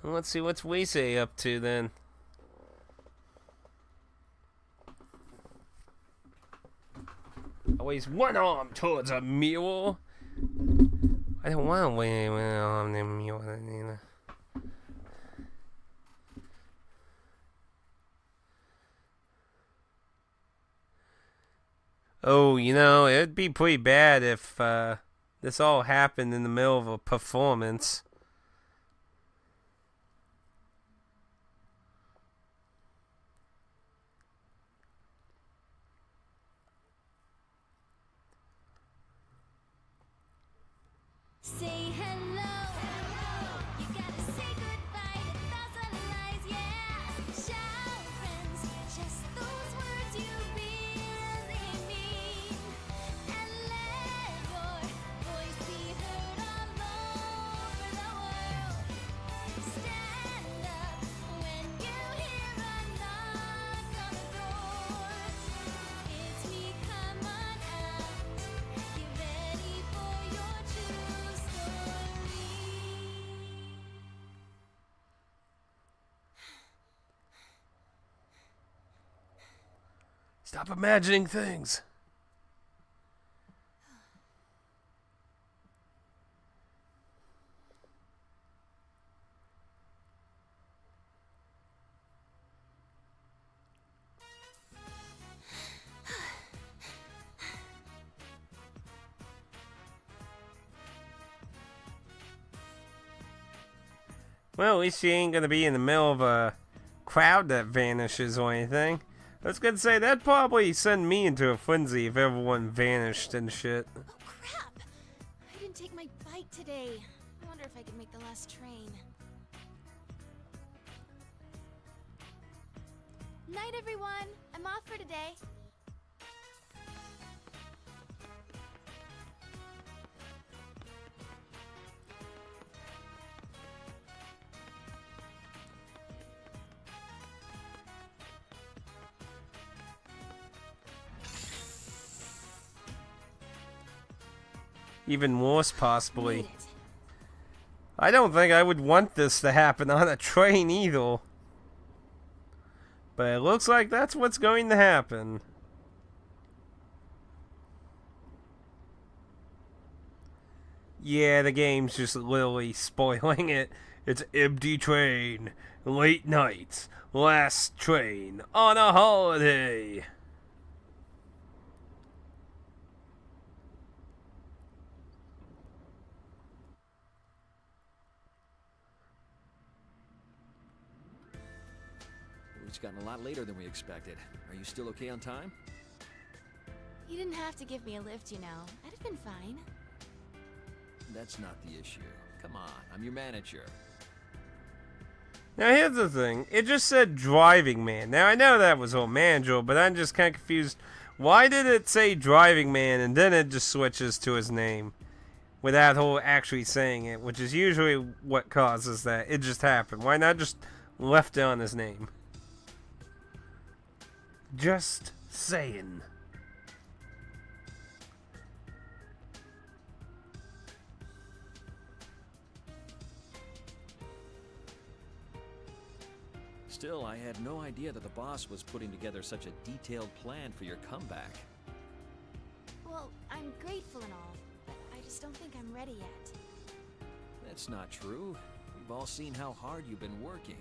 Let's see what's Weisei up to then. Always one arm towards a mule. I don't want to wait one arm to a mule either. Oh, you know, it'd be pretty bad if this all happened in the middle of a performance. Say hello. You gotta say goodbye to thousand lies, yeah. Shout friends, just those words you really mean. And let your voice be heard all over the world. Stand up when you hear a knock on the door. It's me, come on out. Get ready for your true story. Stop imagining things. Well, at least she ain't gonna be in the middle of a crowd that vanishes or anything. I was gonna say, that'd probably send me into a frenzy if everyone vanished and shit. Oh crap! I didn't take my bike today. I wonder if I can make the last train. Night, everyone. I'm off for today. Even worse, possibly. Made it. I don't think I would want this to happen on a train either. But it looks like that's what's going to happen. Yeah, the game's just literally spoiling it. It's empty train, late nights, last train on a holiday. It's gotten a lot later than we expected. Are you still okay on time? You didn't have to give me a lift, you know. I'd have been fine. That's not the issue. Come on, I'm your manager. Now here's the thing. It just said driving man. Now I know that was all manager, but I'm just kind of confused. Why did it say driving man and then it just switches to his name? Without her actually saying it, which is usually what causes that. It just happened. Why not just left it on his name? Just saying. Still, I had no idea that the boss was putting together such a detailed plan for your comeback. Well, I'm grateful and all, but I just don't think I'm ready yet. That's not true. We've all seen how hard you've been working.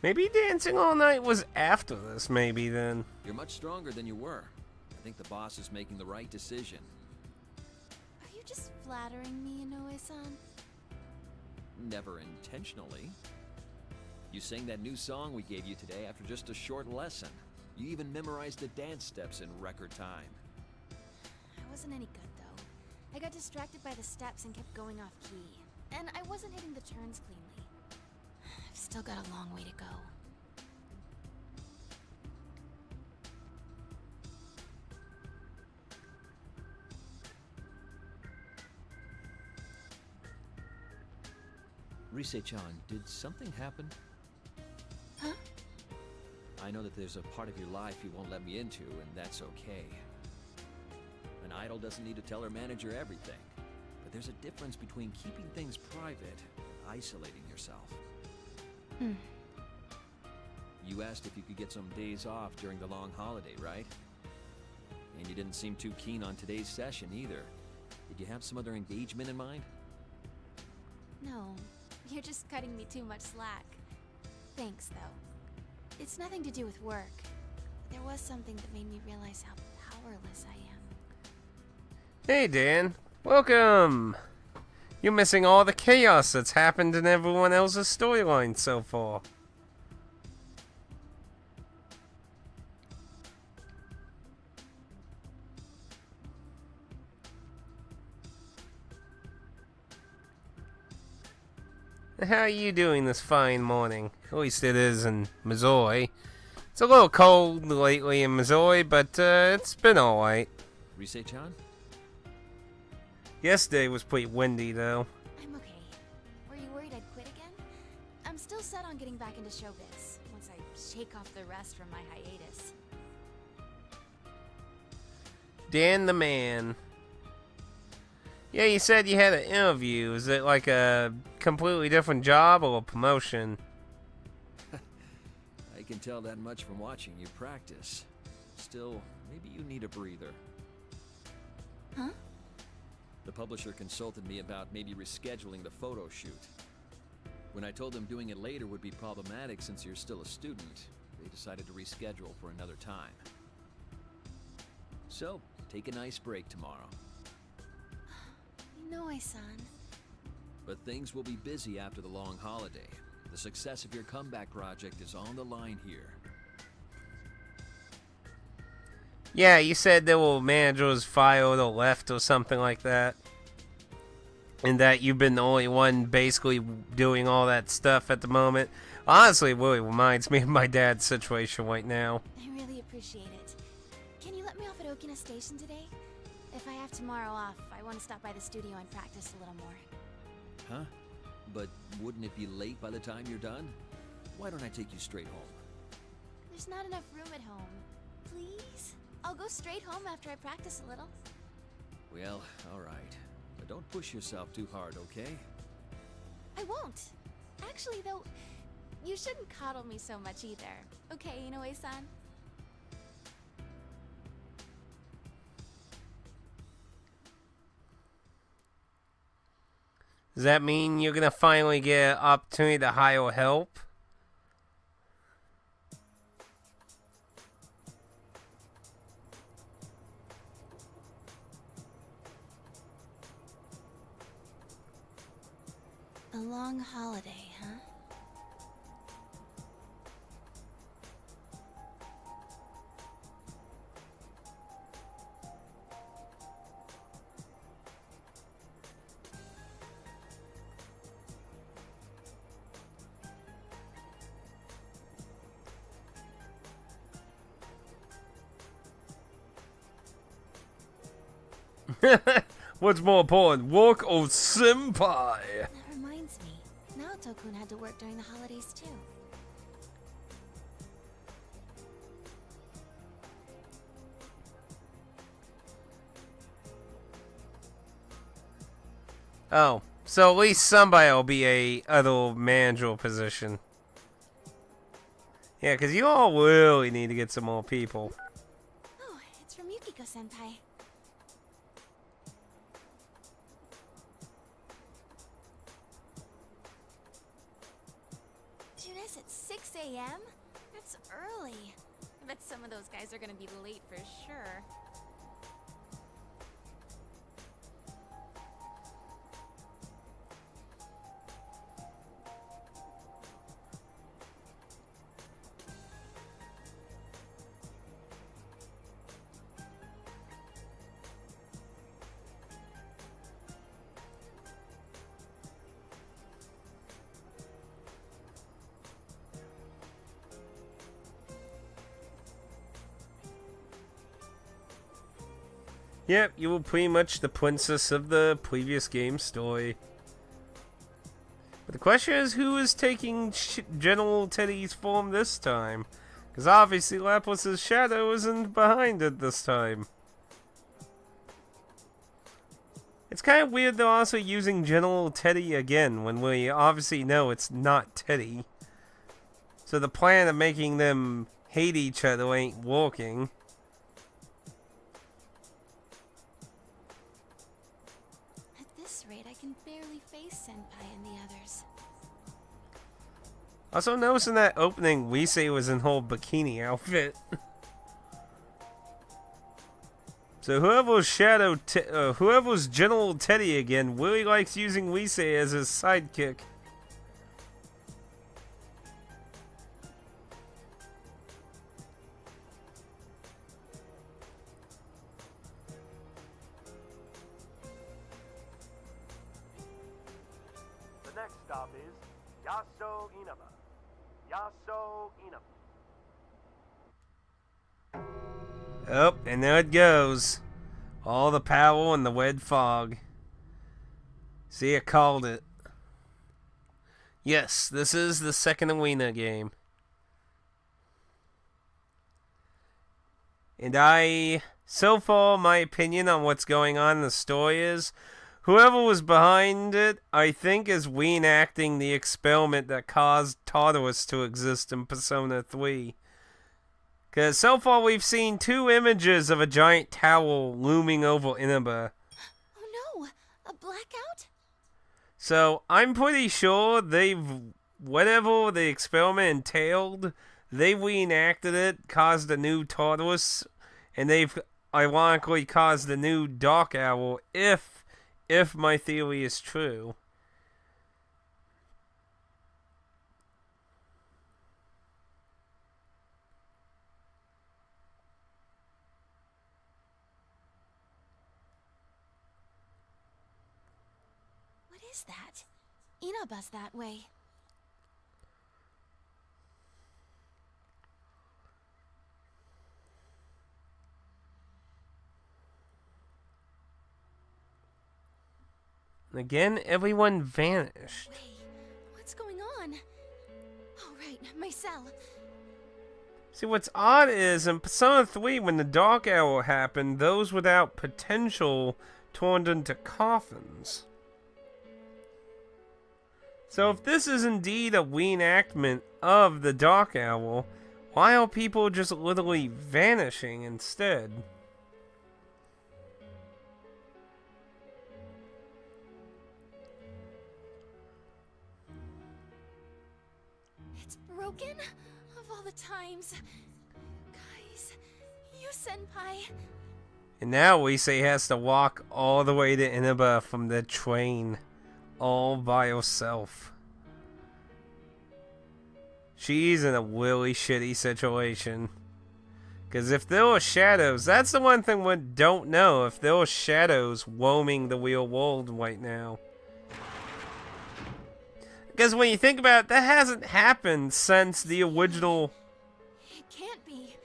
Maybe dancing all night was after this, maybe then. You're much stronger than you were. I think the boss is making the right decision. Are you just flattering me, Inoue-san? Never intentionally. You sang that new song we gave you today after just a short lesson. You even memorized the dance steps in record time. I wasn't any good, though. I got distracted by the steps and kept going off key. And I wasn't hitting the turns cleanly. I've still got a long way to go. Rise-chan, did something happen? Huh? I know that there's a part of your life you won't let me into, and that's okay. An idol doesn't need to tell her manager everything. But there's a difference between keeping things private, isolating yourself. Hmm. You asked if you could get some days off during the long holiday, right? And you didn't seem too keen on today's session either. Did you have some other engagement in mind? No, you're just cutting me too much slack. Thanks, though. It's nothing to do with work. There was something that made me realize how powerless I am. Hey, Dan. Welcome. You're missing all the chaos that's happened in everyone else's storyline so far. How are you doing this fine morning? At least it is in Missouri. It's a little cold lately in Missouri, but it's been alright. Rise-chan? Yesterday was pretty windy, though. I'm okay. Were you worried I'd quit again? I'm still set on getting back into showbiz, once I shake off the rest from my hiatus. Dan the man. Yeah, you said you had an interview. Is it like a completely different job or a promotion? I can tell that much from watching you practice. Still, maybe you need a breather. Huh? The publisher consulted me about maybe rescheduling the photo shoot. When I told them doing it later would be problematic since you're still a student, they decided to reschedule for another time. So, take a nice break tomorrow. You know, son. But things will be busy after the long holiday. The success of your comeback project is on the line here. Yeah, you said there were managers fired or left or something like that. And that you've been the only one basically doing all that stuff at the moment. Honestly, it really reminds me of my dad's situation right now. I really appreciate it. Can you let me off at Okina Station today? If I have tomorrow off, I want to stop by the studio and practice a little more. Huh? But wouldn't it be late by the time you're done? Why don't I take you straight home? There's not enough room at home. Please? I'll go straight home after I practice a little. Well, alright. But don't push yourself too hard, okay? I won't. Actually, though, you shouldn't coddle me so much either. Okay, Inoue-san? Does that mean you're gonna finally get an opportunity to hire help? A long holiday, huh? What's more important, work or senpai? That reminds me. Naoto-kun had to work during the holidays too. Oh, so at least somebody will be a other manager position. Yeah, because you all really need to get some more people. Oh, it's from Yukiko-senpai. Junes at 6 a.m.? That's early. I bet some of those guys are gonna be late for sure. Yep, you were pretty much the princess of the previous game story. But the question is, who is taking General Teddy's form this time? Because obviously Lapis's shadow isn't behind it this time. It's kind of weird they're also using General Teddy again when we obviously know it's not Teddy. So the plan of making them hate each other ain't working. At this rate, I can barely face Senpai and the others. Also noticing that opening, Weisei was in whole bikini outfit. So whoever's General Teddy again really likes using Weisei as his sidekick. The next stop is Yaso Inaba. Yaso Inaba. Oh, and there it goes. All the power and the red fog. See, I called it. Yes, this is the second arena game. And so far, my opinion on what's going on in the story is, whoever was behind it, I think, is reenacting the experiment that caused Tartarus to exist in Persona 3. Because so far we've seen 2 images of a giant tower looming over Inaba. Oh no! A blackout? So I'm pretty sure whatever the experiment entailed, they reenacted it, caused a new Tartarus, and they've ironically caused a new Dark Owl, if my theory is true. What is that? Inaba's that way. Again, everyone vanished. Wait, what's going on? Oh right, my cell. See, what's odd is, in Persona 3, when the Dark Hour happened, those without potential turned into coffins. So if this is indeed a reenactment of the Dark Hour, why are people just literally vanishing instead? It's broken? Of all the times. Guys, you Senpai. And now Weisei has to walk all the way to Inaba from the train, all by herself. She's in a really shitty situation. Because if there were shadows, that's the one thing we don't know, if there were shadows roaming the real world right now. Because when you think about it, that hasn't happened since the original... It can't be.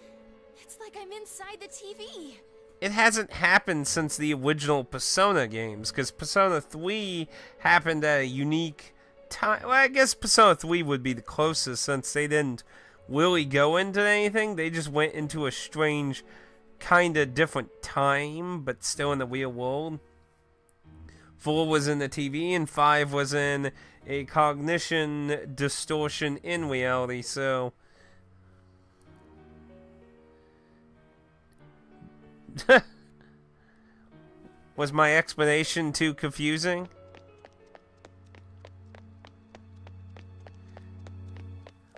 It's like I'm inside the TV. It hasn't happened since the original Persona games, because Persona 3 happened at a unique time. Well, I guess Persona 3 would be the closest, since they didn't really go into anything. They just went into a strange, kind of different time, but still in the real world. 4 was in the TV, and 5 was in a cognition distortion in reality, so... Was my explanation too confusing?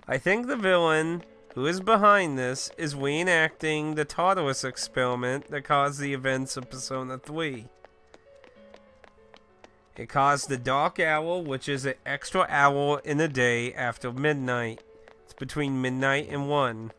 I think the villain who is behind this is reenacting the Tartarus experiment that caused the events of Persona 3. It caused the Dark Hour, which is an extra hour in a day after midnight. It's between midnight and 1.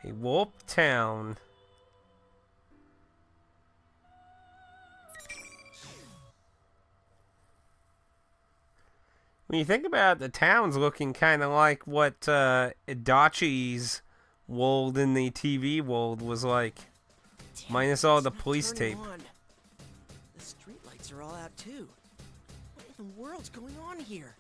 A warp town. When you think about it, the town's looking kind of like what Adachi's world in the TV world was like. Minus all It's the not police turning tape. on. The street lights are all out too. What in the world's going on here?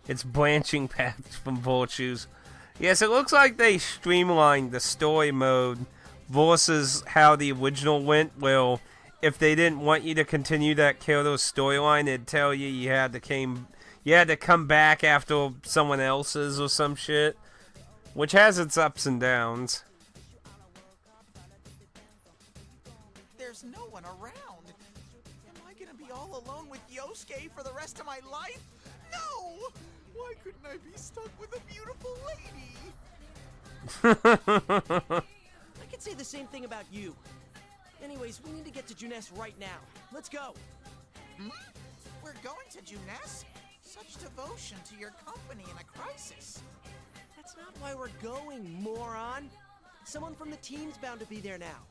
It's branching paths from Volchues. Yes, it looks like they streamlined the story mode versus how the original went. Well, if they didn't want you to continue that Kyoto storyline, it'd tell you you had to come back after someone else's or some shit, which has its ups and downs. There's no one around. Am I gonna be all alone with Yosuke for the rest of my life? No! Why couldn't I be stuck with a beautiful lady? I could say the same thing about you. Anyways, we need to get to Junes right now. Let's go. We're going to Junes? Such devotion to your company in a crisis. That's not why we're going, moron. Someone from the team's bound to be there now.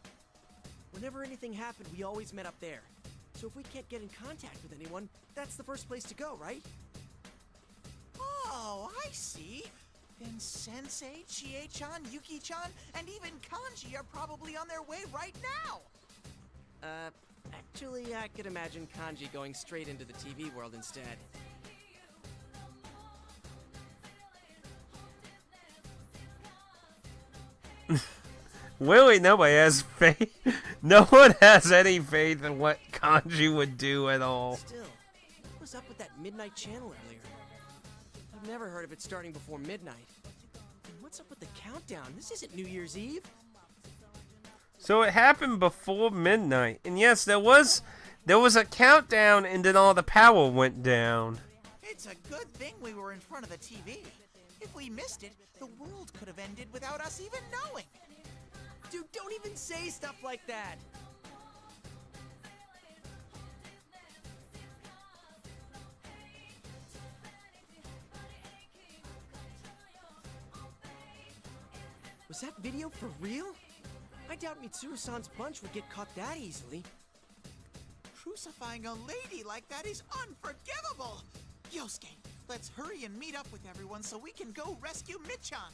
Whenever anything happened, we always met up there. So if we can't get in contact with anyone, that's the first place to go, right? Oh, I see. Then Sensei, Chie-chan, Yuki-chan, and even Kanji are probably on their way right now. Actually, I could imagine Kanji going straight into the TV world instead. Really, nobody has faith. No one has any faith in what Kanji would do at all. Still, what was up with that midnight channel earlier? I've never heard of it starting before midnight. And what's up with the countdown? This isn't New Year's Eve. So it happened before midnight, and yes, there was a countdown, and then all the power went down. It's a good thing we were in front of the TV. If we missed it, the world could have ended without us even knowing. Dude, don't even say stuff like that. Was that video for real? I doubt Mitsuru-san's bunch would get caught that easily. Crucifying a lady like that is unforgivable! Yosuke, let's hurry and meet up with everyone so we can go rescue Michan.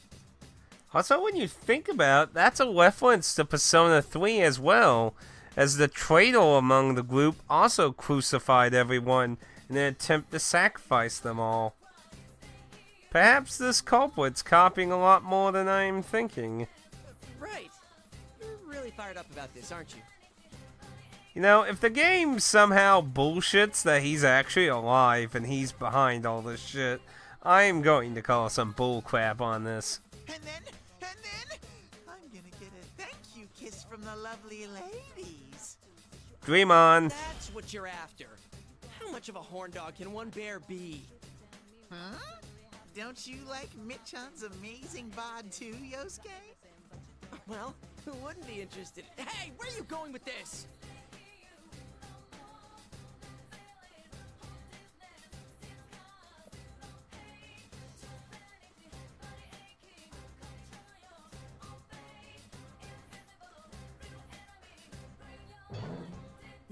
Also, when you think about it, that's a reference to Persona 3 as well, as the traitor among the group also crucified everyone in an attempt to sacrifice them all. Perhaps this culprit's copying a lot more than I'm thinking. Right. You're really fired up about this, aren't you? You know, if the game somehow bullshits that he's actually alive and he's behind all this shit, I am going to call some bullcrap on this. And then, I'm gonna get a thank you kiss from the lovely ladies. Dream on. That's what you're after. How much of a horn dog can one bear be? Huh? Don't you like Michan's amazing bod too, Yosuke? Well, who wouldn't be interested? Hey, where are you going with this?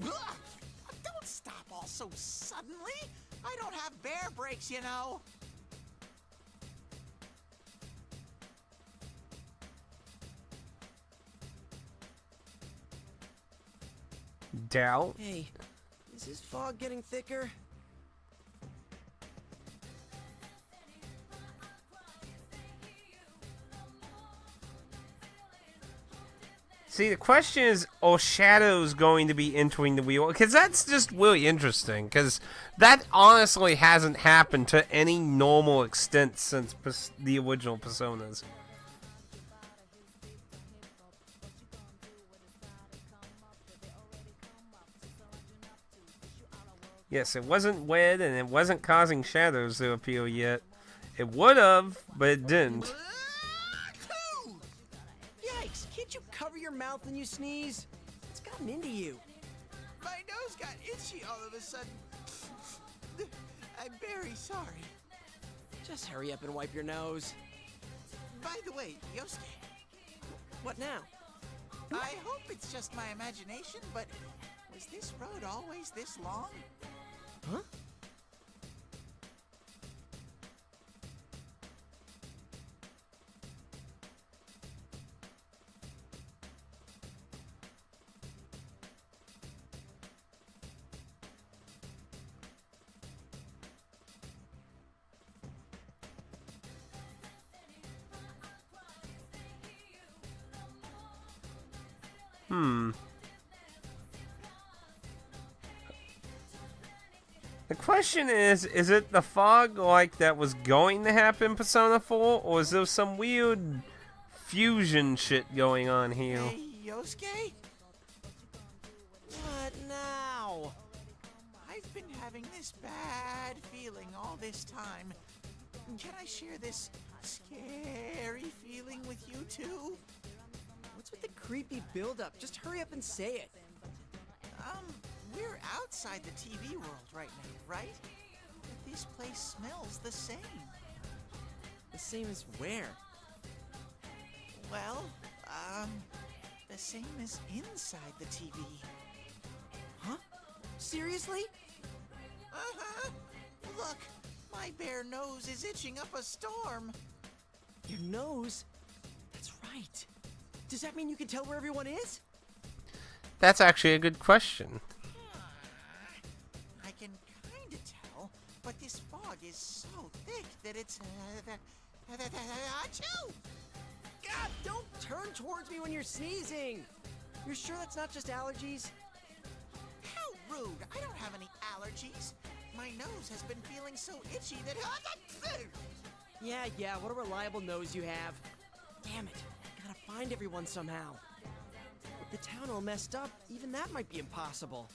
Ugh! Don't stop all so suddenly. I don't have bear brakes, you know. Doubt. Hey, is this fog getting thicker? See, the question is, are shadows going to be entering the wheel? Because that's just really interesting, because that honestly hasn't happened to any normal extent since the original Personas. Yes, it wasn't wet and it wasn't causing shadows to appear yet. It would have, but it didn't. Achoo! Yikes, can't you cover your mouth when you sneeze? It's gotten into you. My nose got itchy all of a sudden. I'm very sorry. Just hurry up and wipe your nose. By the way, Yosuke, What now? I hope it's just my imagination, but was this road always this long? Huh? The question is it the fog like that was going to happen in Persona 4, or is there some weird fusion shit going on here? Hey, Yosuke? What now? I've been having this bad feeling all this time. Can I share this scary feeling with you too? What's with the creepy build-up? Just hurry up and say it. We're outside the TV world right now, right? But this place smells the same. The same as where? Well, the same as inside the TV. Huh? Seriously? Uh-huh. Look, my bare nose is itching up a storm. Your nose? That's right. Does that mean you can tell where everyone is? That's actually a good question. I can kinda tell, but this fog is so thick that it's, achoo! God, don't turn towards me when you're sneezing! You're sure that's not just allergies? How rude! I don't have any allergies. My nose has been feeling so itchy that... Yeah, what a reliable nose you have. Damn it, gotta find everyone somehow. With the town all messed up, even that might be impossible.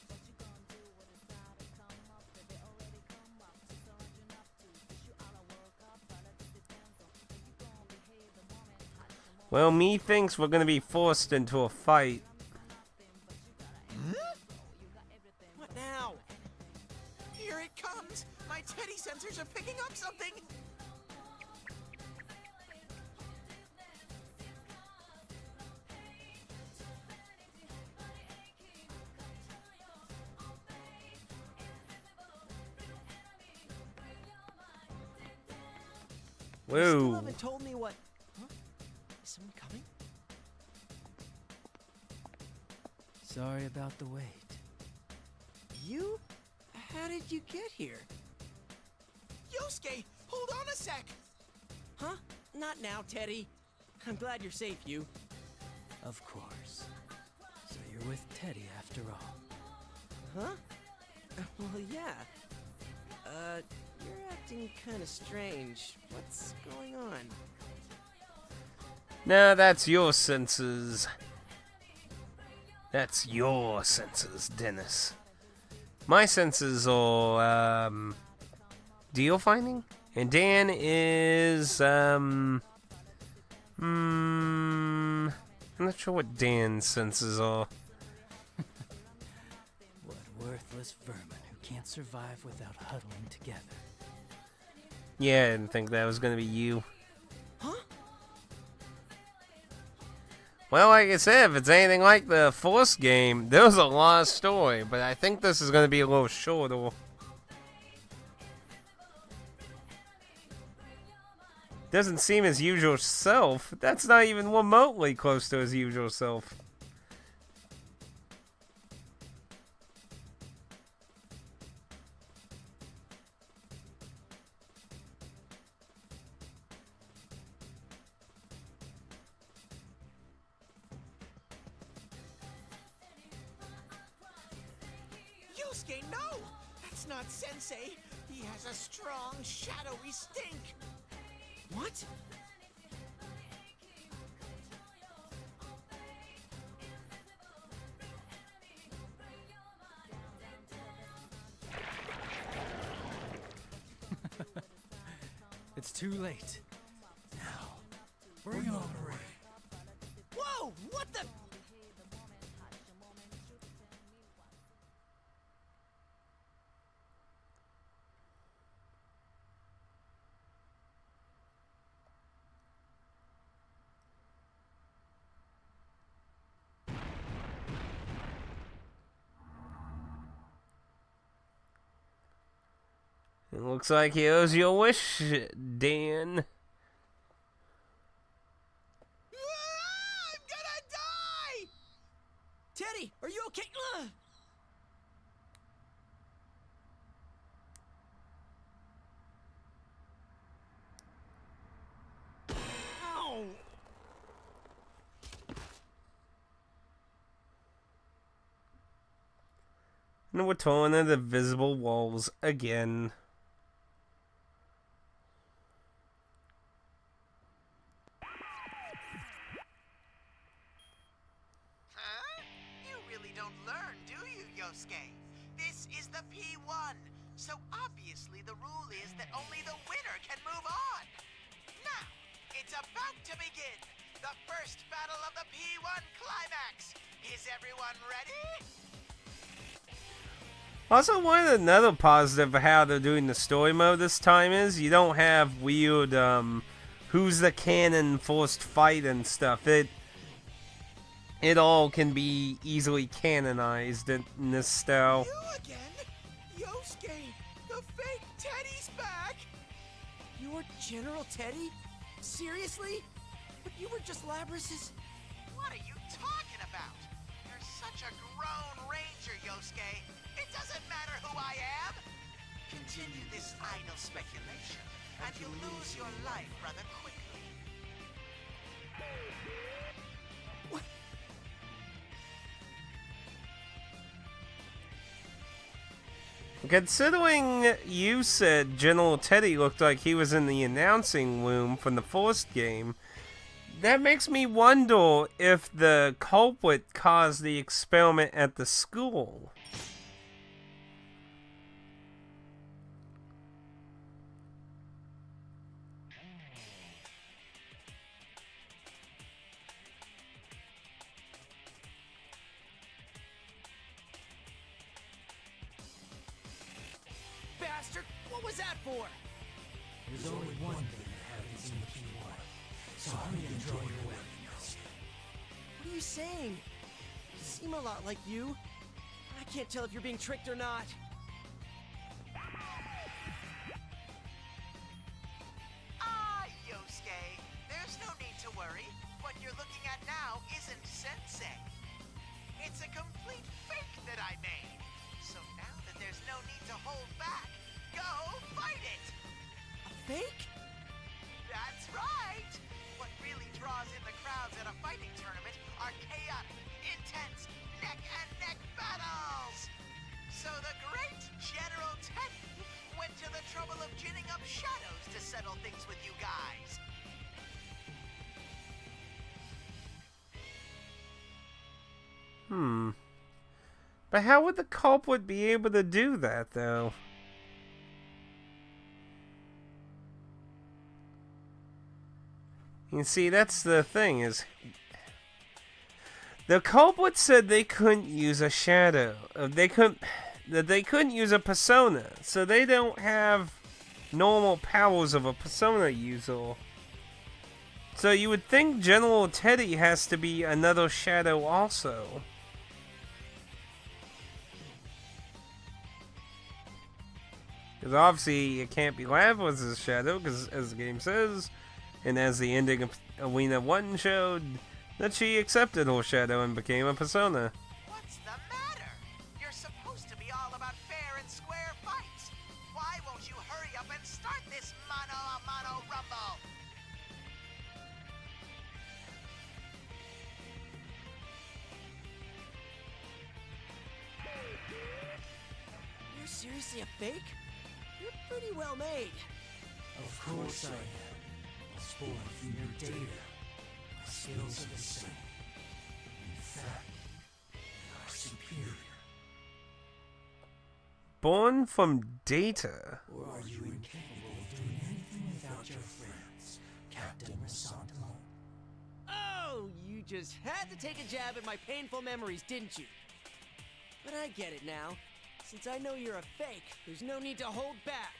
Well, me thinks we're gonna be forced into a fight. What now? Here it comes! My teddy sensors are picking up something! You still Whoa. haven't told me what... Huh? Is someone coming? Sorry about the wait. You? How did you get here? Yosuke, hold on a sec! Huh? Not now, Teddy. I'm glad you're safe, you. Of course. So you're with Teddy after all. Huh? Well, yeah. You're acting kind of strange. What's going on? No, that's your senses. That's your senses, Dennis. My senses are, deal finding? And Dan is, I'm not sure what Dan's senses are. What worthless vermin who can't survive without huddling together. Yeah, I didn't think that was gonna be you. Huh? Well, like I said, if it's anything like the Force game, there was a lot of story, but I think this is gonna be a little shorter. Doesn't seem his usual self. That's not even remotely close to his usual self. Yosuke, no! That's not Sensei! He has a strong, shadowy stink! What? It's too late. Now, bring on the rain. Whoa! What the... It looks like he owes you a wish, Dan. I'm gonna die! Teddy, are you okay? Ugh. Ow! And we're torn into visible walls again. Huh? You really don't learn, do you, Yosuke? This is the P1, so obviously the rule is that only the winner can move on. Now, it's about to begin. The first battle of the P1 climax. Is everyone ready? Also, another positive of how they're doing the story mode this time is you don't have weird, who's the canon forced fight and stuff. It all can be easily canonized in this style. You again? Yosuke, the fake Teddy's back! You're General Teddy? Seriously? But you were just Labrys's... What are you talking about? You're such a grown ranger, Yosuke. It doesn't matter who I am. Continue this idle speculation, and you'll lose your life rather quickly. What? Considering you said General Teddy looked like he was in the announcing room from the first game, that makes me wonder if the culprit caused the experiment at the school. Bastard! What was that for? There's only one thing that happens in the P1. So hurry and draw your weapon, Yosuke. What are you saying? You seem a lot like you. I can't tell if you're being tricked or not. Ah, Yosuke, there's no need to worry. What you're looking at now isn't Sensei. It's a complete fake that I made. So now that there's no need to hold back, go fight it! A fake? That's right! What really draws in the crowds at a fighting tournament are chaotic, intense, neck-and-neck battles! So the great General Teddy went to the trouble of ginning up shadows to settle things with you guys. But how would the culprit be able to do that, though? You see, that's the thing, is... The culprit said they couldn't use a shadow. They couldn't use a persona. So they don't have normal powers of a persona user. So you would think General Teddy has to be another shadow also. Because obviously it can't be Lapras' shadow, because as the game says, and as the ending of Arena 1 showed, that she accepted her shadow and became a persona. What's the matter? You're supposed to be all about fair and square fights. Why won't you hurry up and start this mano-a-mano rumble? You're seriously a fake? You're pretty well made. Of course I am. Born from your data. My skills are the same. In fact, they are superior. Born from data? Or are you incapable of doing anything without your friends, Captain Rasanto? Oh, you just had to take a jab at my painful memories, didn't you? But I get it now. Since I know you're a fake, there's no need to hold back.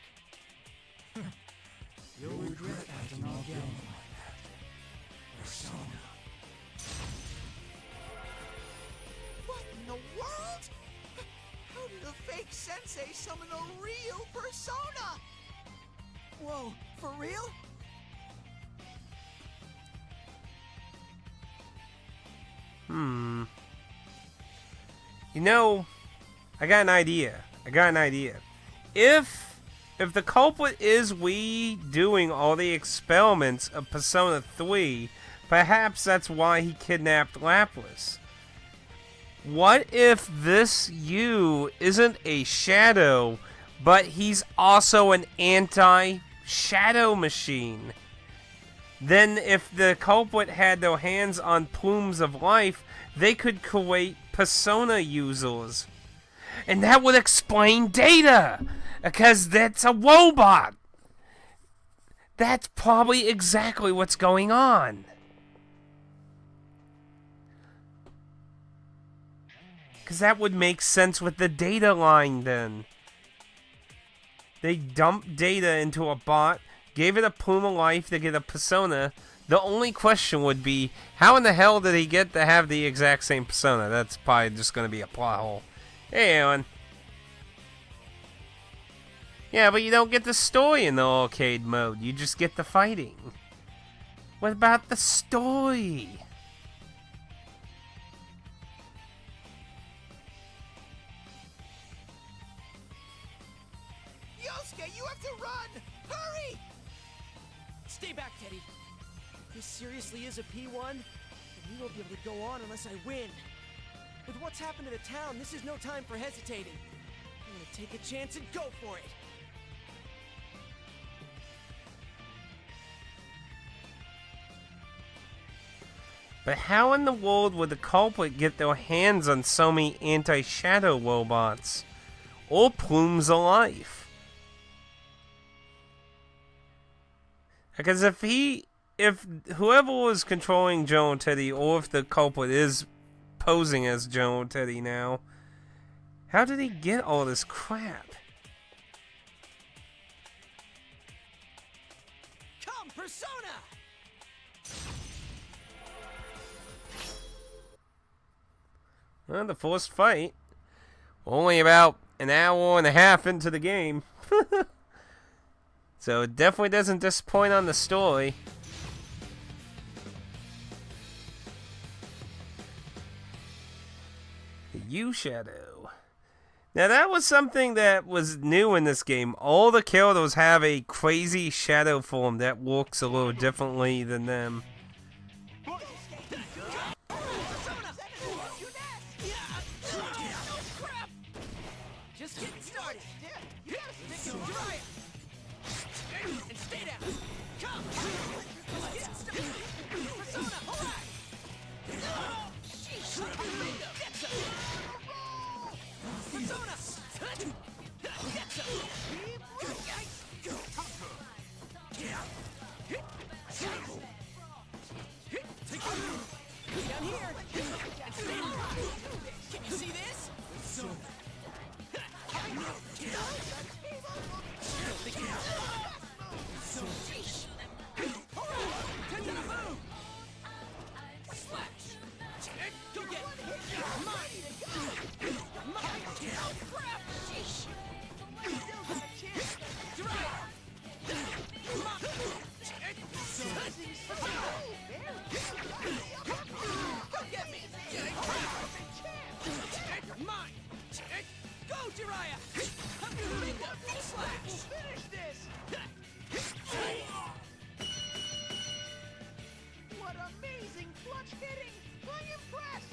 You'll regret acting all game like that. Persona. What in the world? How did a fake make Sensei summon a real persona! Whoa, for real? You know, I got an idea. If the culprit is we doing all the experiments of Persona 3, perhaps that's why he kidnapped Lapras. What if this you isn't a shadow, but he's also an anti-shadow machine? Then if the culprit had their hands on plumes of life, they could create Persona users. And that would explain Data! Because that's a robot! That's probably exactly what's going on. Because that would make sense with the Data line then. They dumped Data into a bot, gave it a plume of life to get a persona. The only question would be, how in the hell did he get to have the exact same persona? That's probably just going to be a plot hole. Hey, Alan. Yeah, but you don't get the story in the arcade mode. You just get the fighting. What about the story? Yosuke, you have to run! Hurry! Stay back, Teddy. This seriously is a P1? And we won't be able to go on unless I win. With what's happened to the town, this is no time for hesitating. I'm gonna take a chance and go for it. But how in the world would the culprit get their hands on so many anti-shadow robots? Or plumes of life? Because if whoever was controlling Joe and Teddy, or if the culprit is posing as Joe and Teddy now, how did he get all this crap? Come, Persona! Well, the first fight. Only about an hour and a half into the game. So it definitely doesn't disappoint on the story. The U-Shadow. Now that was something that was new in this game. All the characters have a crazy shadow form that works a little differently than them. Just getting started. Jiraiya! And stay down. Come! Just getting started. Persona, alright! Sheesh! Get some! Persona! Get some! Down here! And stay down! Can you see this? Go, Jiraiya! Slash! Finish this! What amazing clutch hitting! I'm impressed!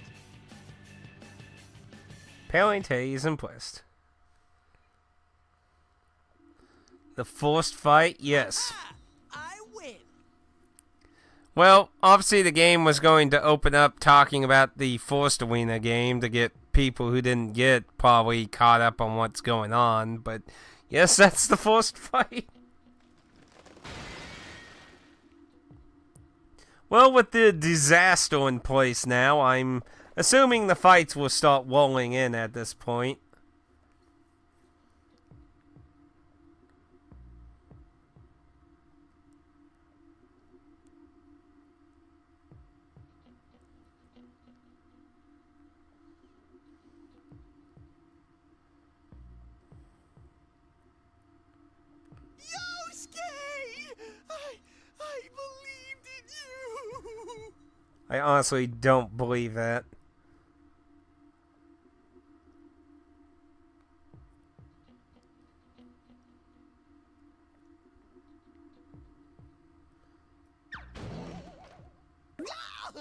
Apparently Teddy is impressed. The forced fight? Yes. I win! Well, obviously the game was going to open up talking about the Forced Arena game to get people who didn't get probably caught up on what's going on, but yes, that's the forced fight. Well, with the disaster in place now, I'm assuming the fights will start rolling in at this point. I honestly don't believe that. Ah!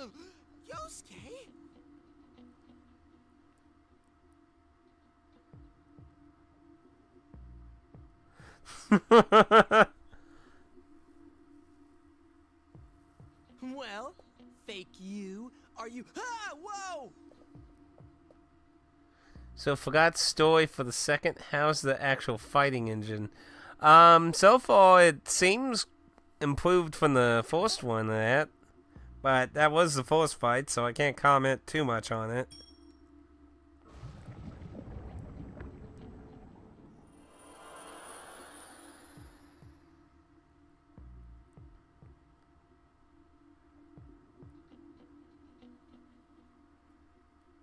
Yosuke? Well, fake you. Are you? Ah! Whoa! So forgot story for the second. How's the actual fighting engine? So far it seems improved from the first one. But that was the first fight, so I can't comment too much on it.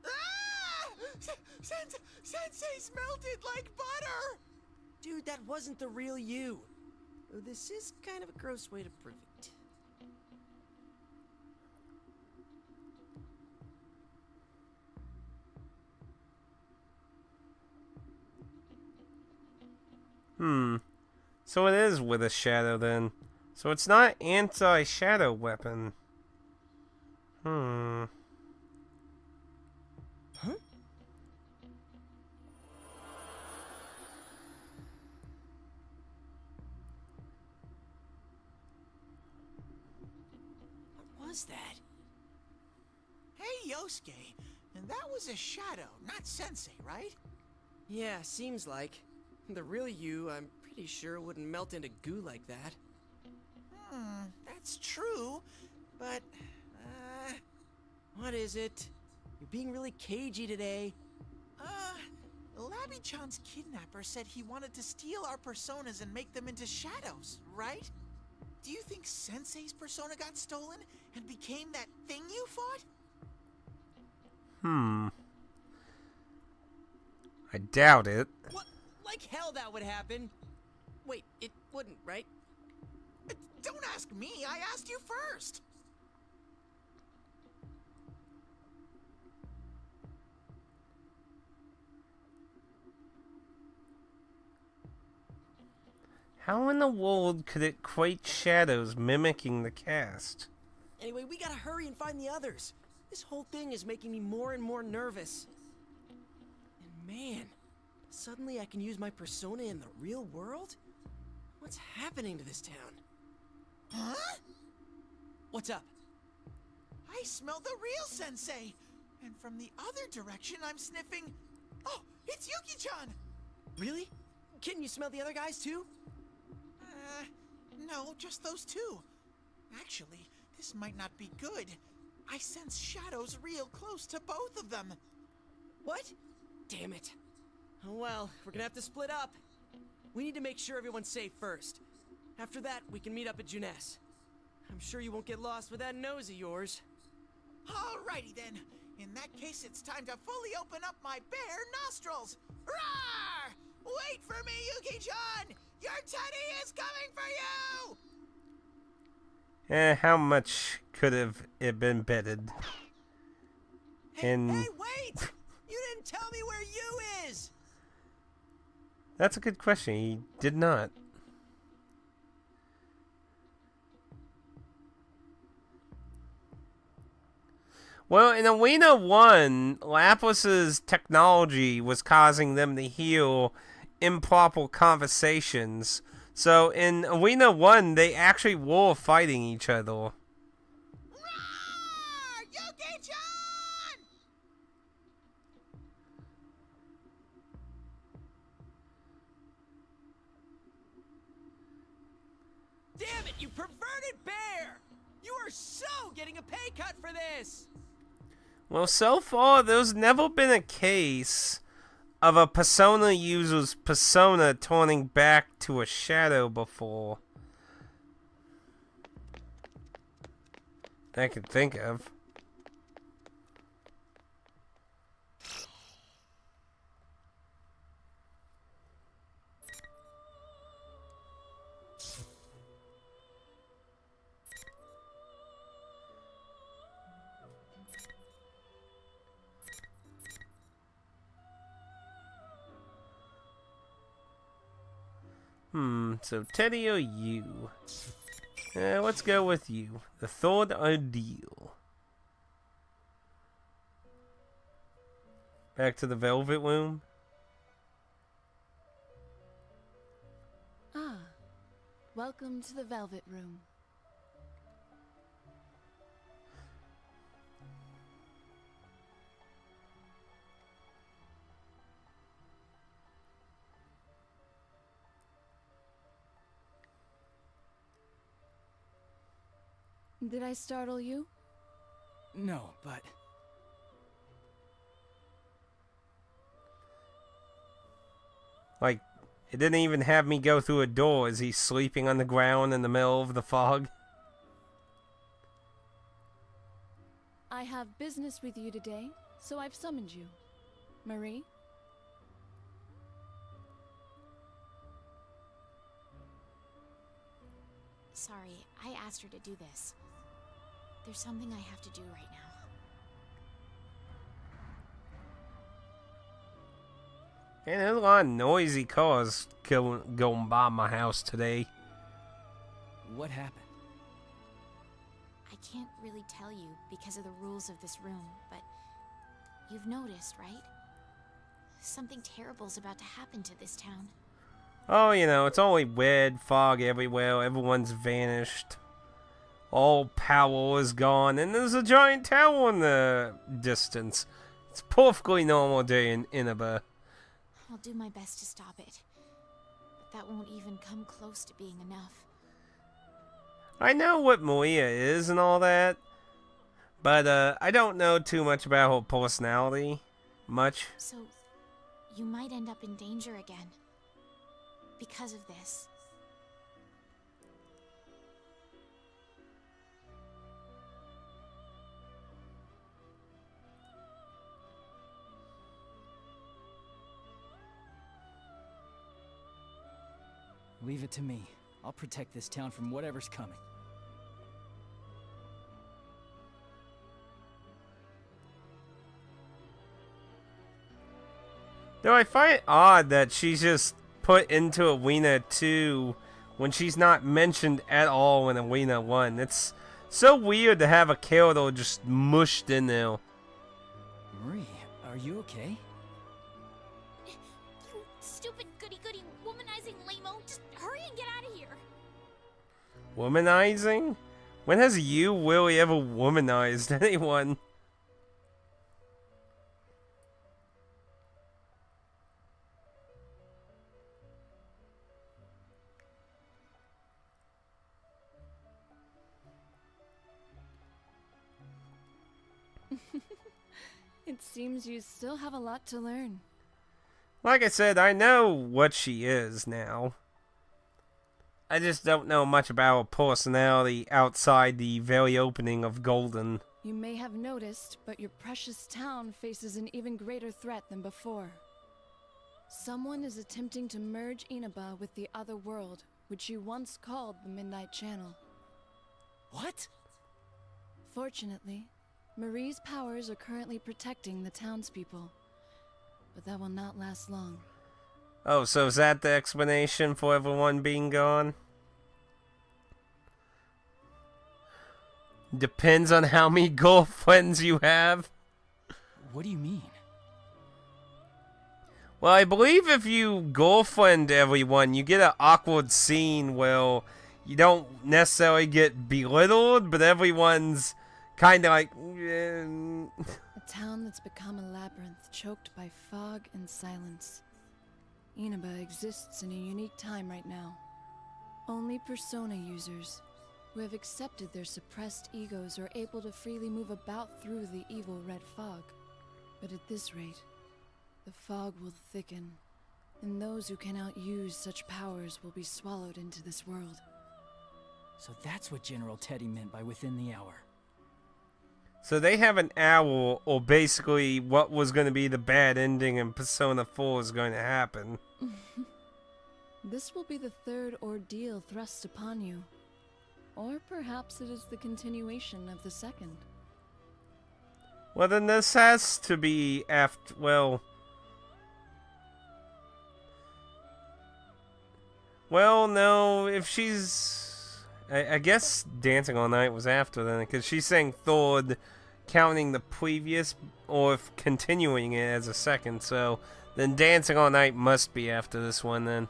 Ah! Sensei's melted like butter! Dude, that wasn't the real you. Though this is kind of a gross way to prove it. So it is with a shadow then. So it's not anti-shadow weapon. Huh? What was that? Hey, Yosuke. And that was a shadow, not Sensei, right? Yeah, seems like. The real you, I'm pretty sure, wouldn't melt into goo like that. That's true. But, What is it? You're being really cagey today. Labby-chan's kidnapper said he wanted to steal our personas and make them into shadows, right? Do you think Sensei's persona got stolen and became that thing you fought? I doubt it. What? Like hell that would happen. Wait, it wouldn't, right? Don't ask me, I asked you first! How in the world could it create shadows mimicking the cast? Anyway, we gotta hurry and find the others. This whole thing is making me more and more nervous. And man, suddenly I can use my persona in the real world? What's happening to this town? Huh? What's up? I smell the real Sensei! And from the other direction, I'm sniffing... Oh, it's Yuki-chan! Really? Can you smell the other guys too? No, just those two. Actually, this might not be good. I sense shadows real close to both of them. What? Damn it. Oh well, we're gonna have to split up. We need to make sure everyone's safe first. After that, we can meet up at Juness. I'm sure you won't get lost with that nose of yours. Alrighty then. In that case, it's time to fully open up my bare nostrils. Roar! Wait for me, Yuki-chan! Your teddy is coming for you! How much could have it been betted? Hey, wait! You didn't tell me where you is! That's a good question. He did not. Well, in Arena 1, Lapis's technology was causing them to hear improper conversations. So in Arena 1, they actually were fighting each other. Roar! Yuki-chan! Damn it, you perverted bear! You are so getting a pay cut for this! Well, so far, there's never been a case of a persona user's persona turning back to a shadow before I can think of. So Teddy or you? Let's go with you. The third ordeal. Back to the Velvet Room. Ah, welcome to the Velvet Room. Did I startle you? No, but Like, it didn't even have me go through a door. Is he sleeping on the ground in the middle of the fog? I have business with you today, so I've summoned you. Marie? Sorry, I asked her to do this. There's something I have to do right now. Man, there's a lot of noisy cars going by my house today. what happened? I can't really tell you because of the rules of this room, but you've noticed, right? Something terrible's about to happen to this town. Oh, you know, it's only red fog everywhere. Everyone's vanished. All power is gone, and there's a giant tower in the distance. It's a perfectly normal day in Inaba. I'll do my best to stop it, but that won't even come close to being enough. I know what Maria is and all that, but I don't know too much about her personality. Much. So, you might end up in danger again. Because of this. Leave it to me. I'll protect this town from whatever's coming. Though I find it odd that she's just put into Arena 2 when she's not mentioned at all in Arena 1. It's so weird to have a character just mushed in there. Marie, are you okay? You stupid goody-goody womanizing lame-o. Just hurry and get out of here. Womanizing? When has you really ever womanized anyone? It seems you still have a lot to learn. Like I said, I know what she is now. I just don't know much about her personality outside the very opening of Golden. You may have noticed, but your precious town faces an even greater threat than before. Someone is attempting to merge Inaba with the other world, which you once called the Midnight Channel. What? Fortunately, Marie's powers are currently protecting the townspeople, but that will not last long. Oh, so is that the explanation for everyone being gone? Depends on how many girlfriends you have. What do you mean? Well, I believe if you girlfriend everyone, you get an awkward scene where you don't necessarily get belittled, but everyone's kind of like... A town that's become a labyrinth choked by fog and silence. Inaba exists in a unique time right now. Only Persona users who have accepted their suppressed egos are able to freely move about through the evil red fog. But at this rate, the fog will thicken, and those who cannot use such powers will be swallowed into this world. So that's what General Teddy meant by within the hour. So they have an hour, or basically what was going to be the bad ending in Persona 4 is going to happen. This will be the third ordeal thrust upon you. Or perhaps it is the continuation of the second. Well, then this has to be after, well... Well, no, if she's... I guess Dancing All Night was after then, because she sang Thord counting the previous, or if continuing it as a second, so then Dancing All Night must be after this one then.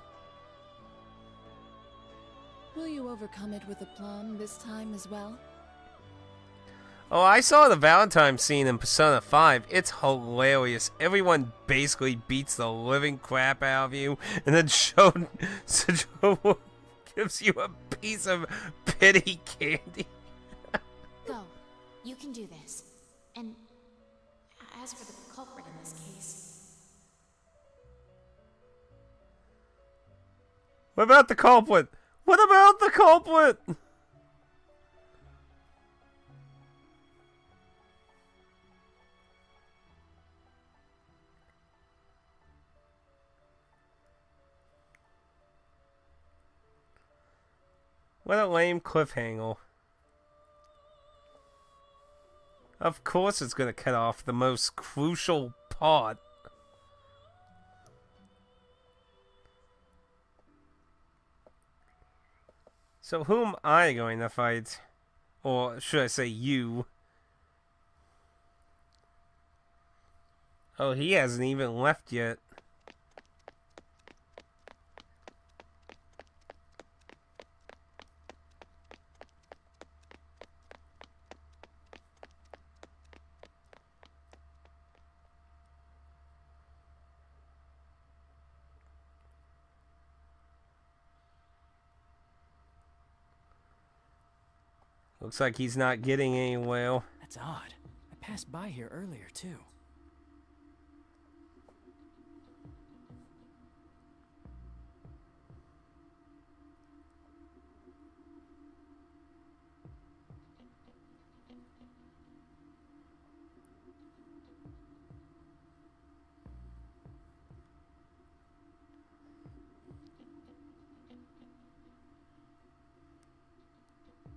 Will you overcome it with aplomb this time as well? Oh, I saw the Valentine scene in Persona 5. It's hilarious. Everyone basically beats the living crap out of you, and then Shou gives you a piece of pity candy. Go. You can do this. And as for the culprit in this case, What about the culprit? What about the culprit? What a lame cliffhanger. Of course it's gonna cut off the most crucial part. So who am I going to fight? Or should I say you? Oh, he hasn't even left yet. Looks like he's not getting anywhere. That's odd. I passed by here earlier, too.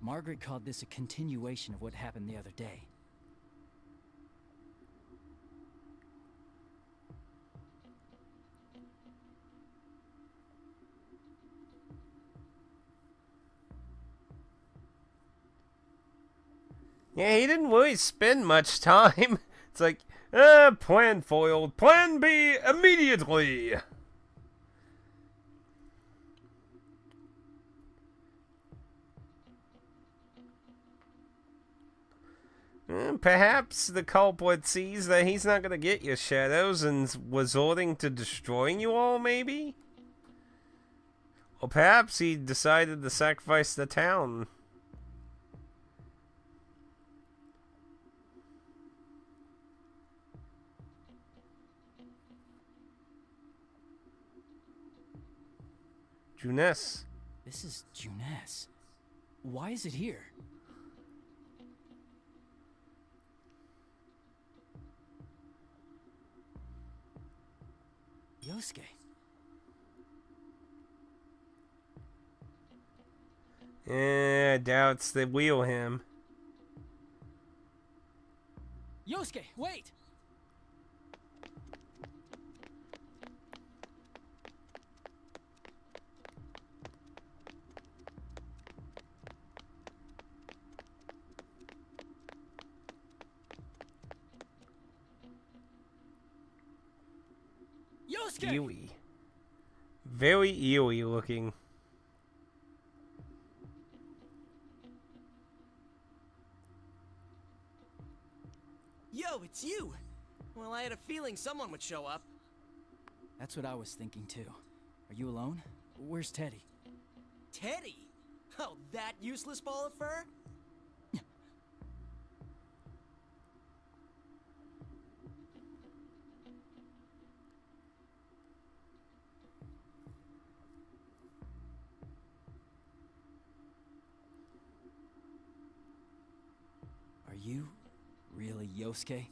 Margaret called this a continuation of what happened the other day. Yeah, he didn't really spend much time. It's like, plan foiled. Plan B immediately. Perhaps the culprit sees that he's not going to get your shadows and's resorting to destroying you all, maybe? Or perhaps he decided to sacrifice the town. Junes. This is Junes. Why is it here? Yosuke. I doubt it's the wheel him. Yosuke, wait! Yosuke! Eerie. Very eerie looking. Yo, it's you! Well, I had a feeling someone would show up. That's what I was thinking too. Are you alone? Where's Teddy? Teddy? Oh, that useless ball of fur? Are you really Yosuke?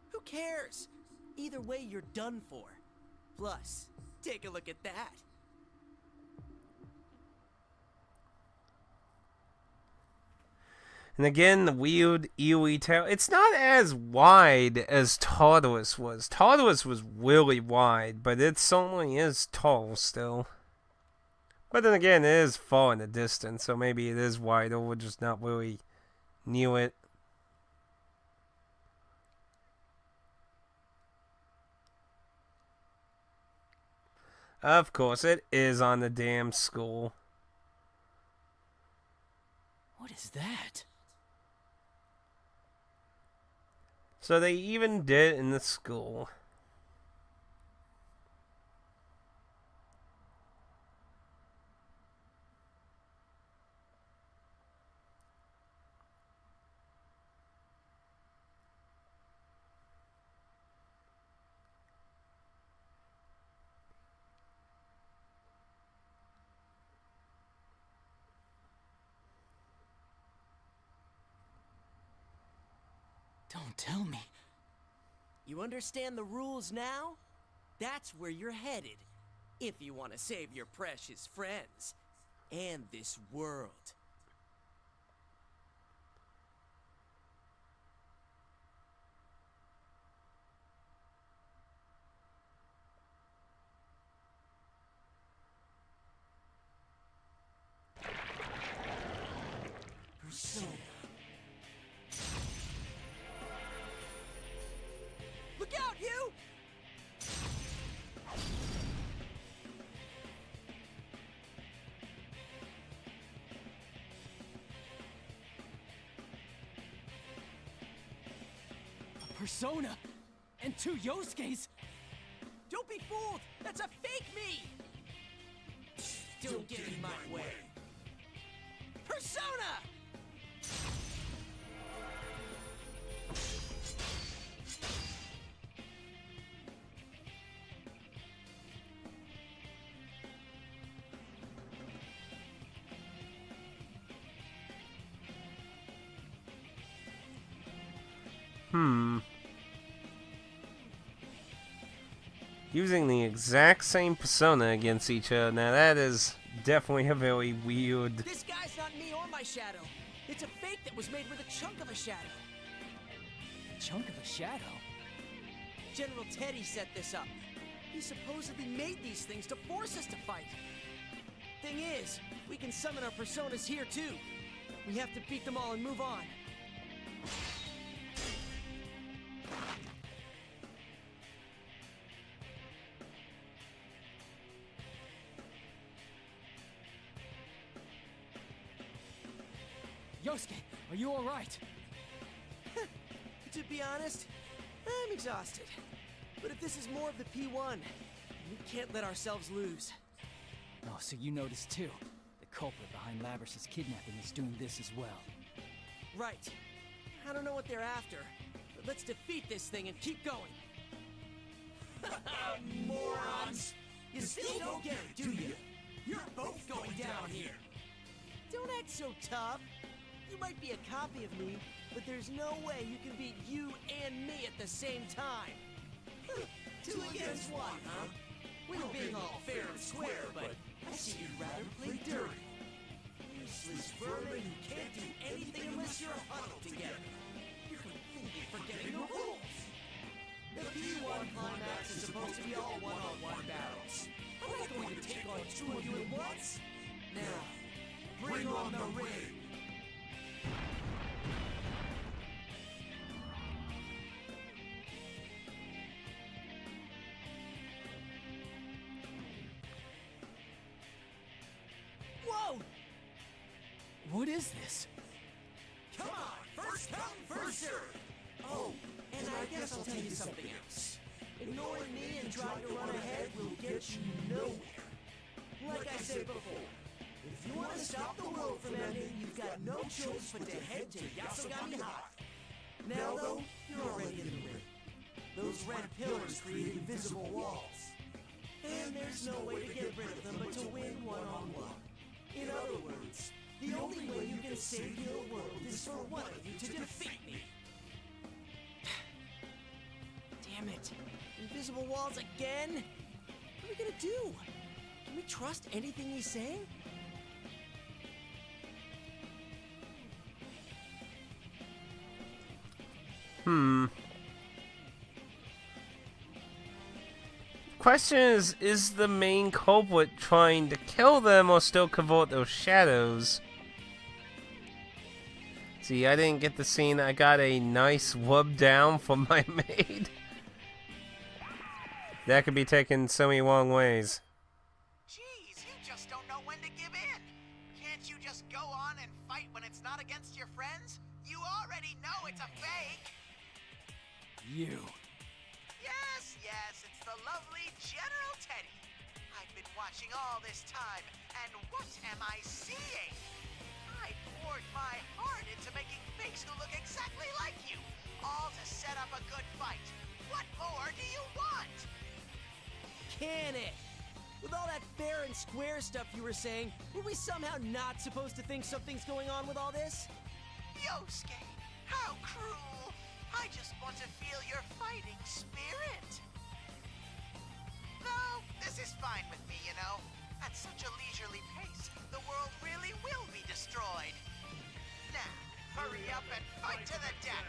Who cares? Either way, you're done for. Plus, take a look at that. And again, the weird, eerie tail. It's not as wide as Tartarus was. Tartarus was really wide, but it certainly is tall still. But then again, it is far in the distance, so maybe it is wide, or we're just not really near it. Of course, it is on the damn school. What is that? So they even did it in the school. Don't tell me. You understand the rules now? That's where you're headed. If you want to save your precious friends. And this world. Persona. Look out, you! A persona and 2 Yosuke's. Don't be fooled! That's a fake me! Don't get in my way. Persona! Using the exact same persona against each other. Now that is definitely a very weird... This guy's not me or my shadow. It's a fake that was made with a chunk of a shadow. A chunk of a shadow? General Teddy set this up. He supposedly made these things to force us to fight. Thing is, we can summon our personas here too. We have to beat them all and move on. Yosuke, are you alright? To be honest, I'm exhausted. But if this is more of the P1, we can't let ourselves lose. Oh, so you noticed too. The culprit behind Labrys's kidnapping is doing this as well. Right. I don't know what they're after, but let's defeat this thing and keep going. Morons! You still don't get it, do you? You're both going down here. Don't act so tough. You might be a copy of me, but there's no way you can beat you and me at the same time. 2 against 1, huh? We were being all fair and square, but I see you'd rather play dirty. Useless vermin who can't do anything unless you're huddled together. You're completely forgetting the rules. The P1 climax is supposed to be all one-on-one battles. I'm not going to take on 2 of you at once. Now, bring on the ring. whoa! What is this? Come on, first come, first served. Oh, and I guess I'll tell you something else. Ignoring me and trying to run ahead will get you nowhere. Like I said before, if you want to stop the world from ending, you've got no choice but to head to Yasogami High. Now, though, you're already in the ring. Those red pillars create invisible walls. And there's no way to get rid of them but to win one-on-one. In other words, the only way you can save your world is for one of you to defeat me. Damn it. Invisible walls again? What are we gonna do? Can we trust anything he's saying? Question is the main culprit trying to kill them or still convert those shadows? See, I didn't get the scene. I got a nice whoop down from my maid. That could be taken so many wrong ways. Jeez, you just don't know when to give in. Can't you just go on and fight when it's not against your friends? You already know it's a fake. You. Yes, it's the lovely General Teddy. I've been watching all this time, and what am I seeing? I poured my heart into making fakes who look exactly like you, all to set up a good fight. What more do you want? Can it? With all that fair and square stuff you were saying, were we somehow not supposed to think something's going on with all this? Yosuke, how cruel. I just want to feel your fighting spirit. No, this is fine with me, you know. At such a leisurely pace, the world really will be destroyed. Now, hurry up and fight to the death.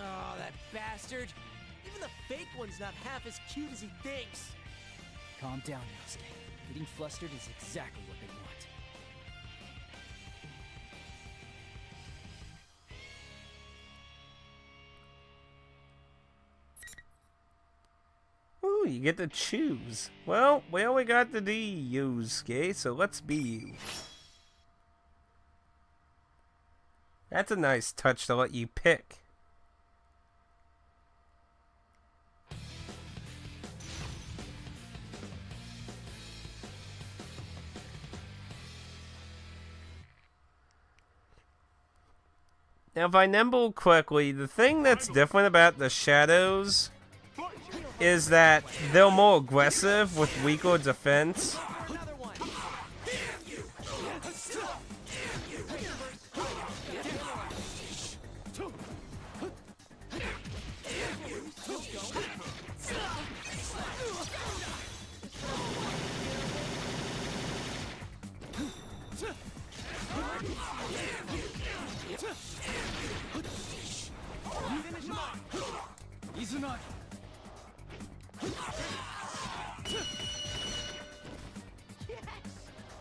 Oh, that bastard. Even the fake one's not half as cute as he thinks. Calm down, Yosuke. Getting flustered is exactly what they want. Ooh, you get to choose. Well, we only got the D Yusuke, so let's be you. That's a nice touch to let you pick. Now, if I nimble quickly, the thing that's different about the shadows is that they're more aggressive with weaker defense. Another one. Izunagi!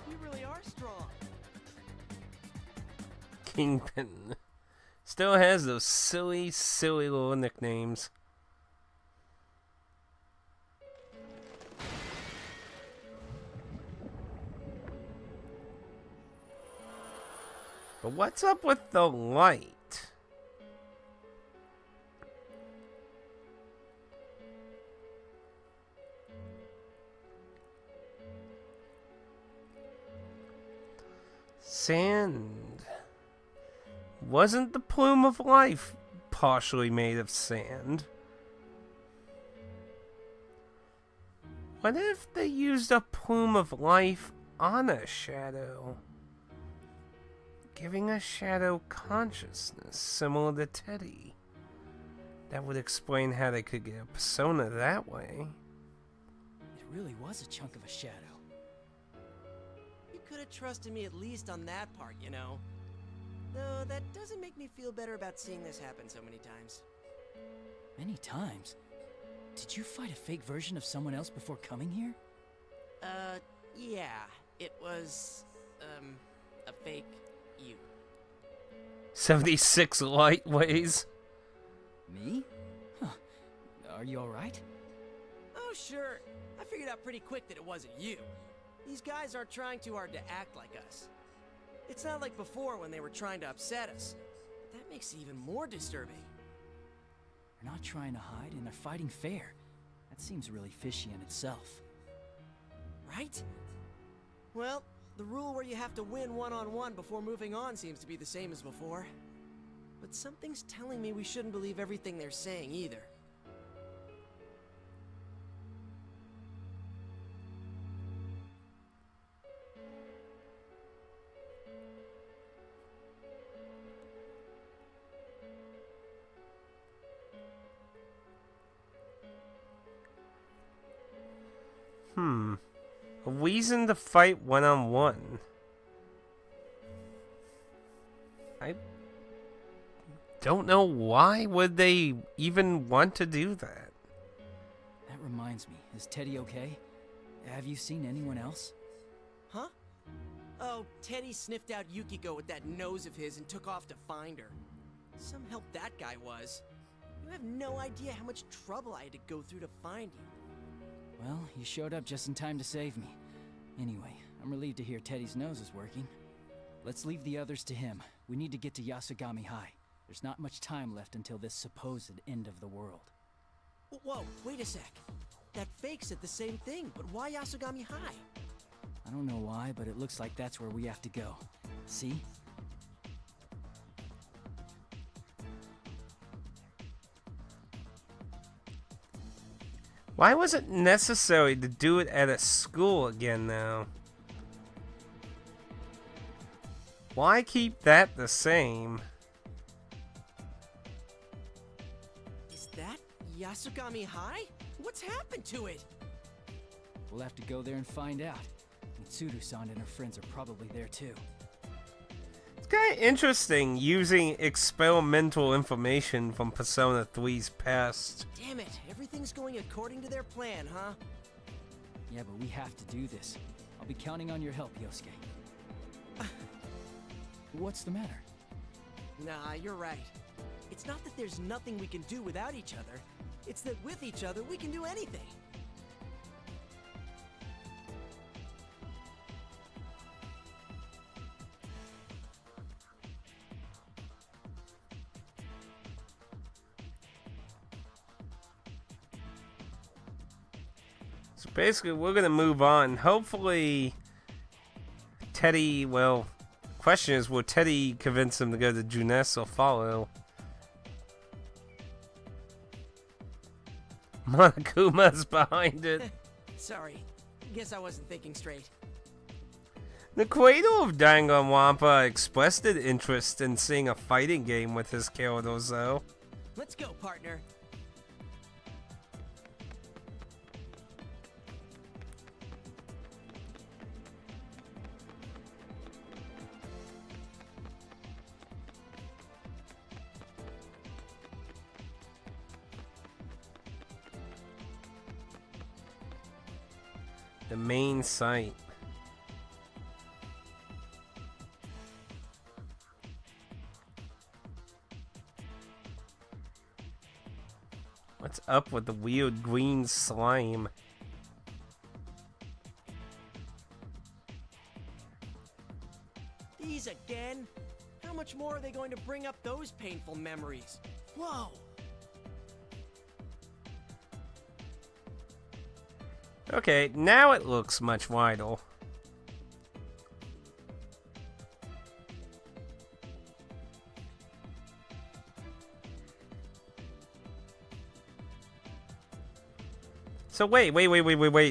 You really are strong. Kingpin still has those silly little nicknames. But what's up with the light? Sand. Wasn't the plume of life partially made of sand? What if they used a plume of life on a shadow? Giving a shadow consciousness similar to Teddy. That would explain how they could get a persona that way. It really was a chunk of a shadow. You could have trusted me at least on that part, you know. Though that doesn't make me feel better about seeing this happen so many times. Many times? Did you fight a fake version of someone else before coming here? Yeah. It was, a fake you. 76 light ways. Me? Huh. Are you alright? Oh, sure. I figured out pretty quick that it wasn't you. These guys aren't trying too hard to act like us. It's not like before when they were trying to upset us. But that makes it even more disturbing. They're not trying to hide and they're fighting fair. That seems really fishy in itself. Right? Well, the rule where you have to win one-on-one before moving on seems to be the same as before. But something's telling me we shouldn't believe everything they're saying either. A reason to fight one-on-one. I don't know why would they even want to do that. That reminds me, is Teddy okay? Have you seen anyone else? Huh? Oh, Teddy sniffed out Yukiko with that nose of his and took off to find her. Some help that guy was. You have no idea how much trouble I had to go through to find you. Well, you showed up just in time to save me. Anyway, I'm relieved to hear Teddy's nose is working. Let's leave the others to him. We need to get to Yasogami High. There's not much time left until this supposed end of the world. Whoa, wait a sec. That fake said the same thing, but why Yasogami High? I don't know why, but it looks like that's where we have to go. See? Why was it necessary to do it at a school again, though? Why keep that the same? Is that Yasogami High? What's happened to it? We'll have to go there and find out. Mitsuru-san and her friends are probably there too. It's kind of interesting using experimental information from Persona 3's past. Damn it, everything's going according to their plan, huh? Yeah, but we have to do this. I'll be counting on your help, Yosuke. What's the matter? Nah, you're right. It's not that there's nothing we can do without each other. It's that with each other, we can do anything. So basically, we're gonna move on. Hopefully, Teddy, well, question is, will Teddy convince him to go to Junes or follow? Monokuma's behind it. Sorry. Guess I wasn't thinking straight. The creator of Danganronpa expressed an interest in seeing a fighting game with his characters, though. Let's go, partner. The main site. What's up with the weird green slime? These again? How much more are they going to bring up those painful memories? Whoa! Okay, now it looks much wider. So wait,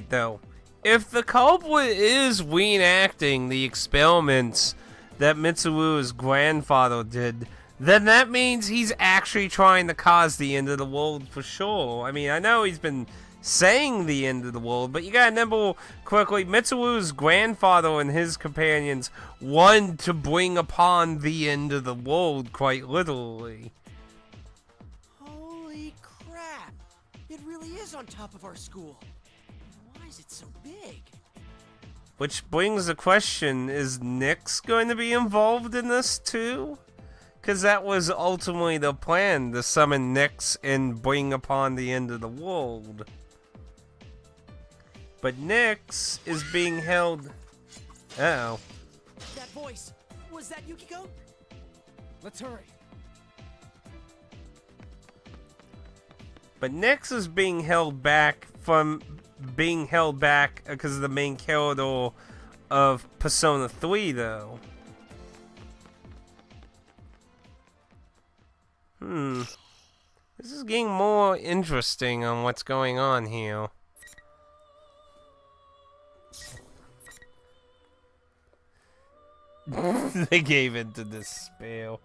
though. If the culprit is reenacting the experiments that Mitsuru's grandfather did, then that means he's actually trying to cause the end of the world for sure. I mean, I know he's been saying the end of the world, but you gotta remember quickly, Mitsuru's grandfather and his companions wanted to bring upon the end of the world, quite literally. Holy crap! It really is on top of our school. Why is it so big? Which brings the question, is Nyx going to be involved in this too? Because that was ultimately the plan, to summon Nyx and bring upon the end of the world. But Nyx is being held... Uh-oh. That voice! Was that Yukiko? Let's hurry. But Nyx is being held back from being held back because of the main character of Persona 3, though. This is getting more interesting on what's going on here. They gave in to despair.